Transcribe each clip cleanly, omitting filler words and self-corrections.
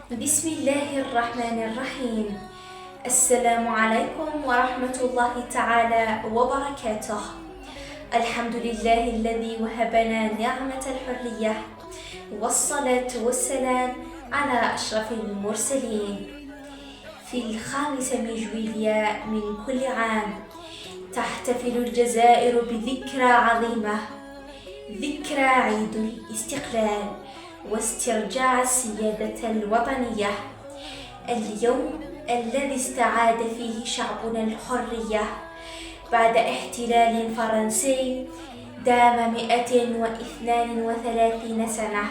بسم الله الرحمن الرحيم. السلام عليكم ورحمة الله تعالى وبركاته. الحمد لله الذي وهبنا نعمة الحرية، والصلاة والسلام على أشرف المرسلين. في 5 من جويلية من كل عام تحتفل الجزائر بذكرى عظيمة، ذكرى عيد الاستقلال واسترجاع السيادة الوطنية، اليوم الذي استعاد فيه شعبنا الحرية بعد احتلال فرنسي دام 132 سنة.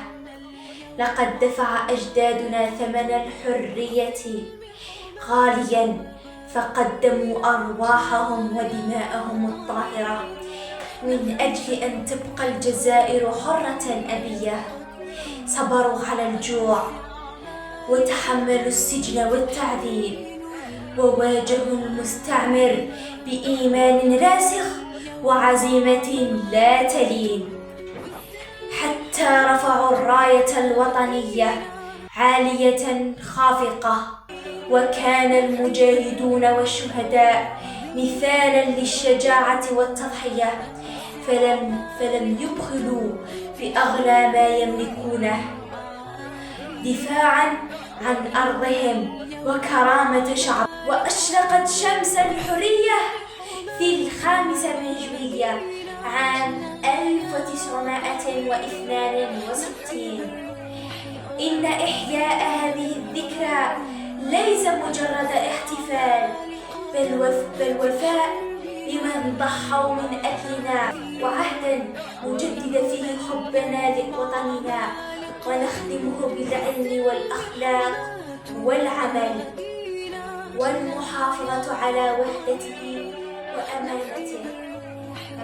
لقد دفع أجدادنا ثمن الحرية غاليا، فقدموا أرواحهم ودماءهم الطاهرة من أجل أن تبقى الجزائر حرة أبية. صبروا على الجوع وتحملوا السجن والتعذيب، وواجهوا المستعمر بإيمان راسخ وعزيمة لا تلين، حتى رفعوا الراية الوطنية عالية خافقة. وكان المجاهدون والشهداء مثالا للشجاعة والتضحية، فلم يبخلوا بأغلى ما يملكونه دفاعا عن أرضهم وكرامة شعب. وأشرقت شمس الحرية في 5 من جويلية عام 1962. إن إحياء هذه الذكرى ليس مجرد احتفال، بل وفاء لمن ضحوا من أجلنا، وعهدا نجدد فيه حبنا لوطننا ونخدمه بالعلم والأخلاق والعمل، والمحافظة على وحدته وأمانته.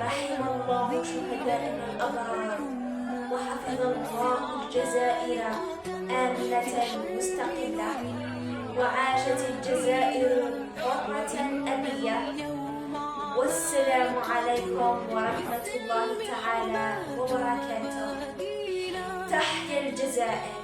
رحم الله شهداءنا الأبرار، وحفظ الله الجزائر آمنة مستقلة، وعاشت الجزائر حرة أبية. والسلام عليكم ورحمة الله تعالى وبركاته. تحيا الجزائر.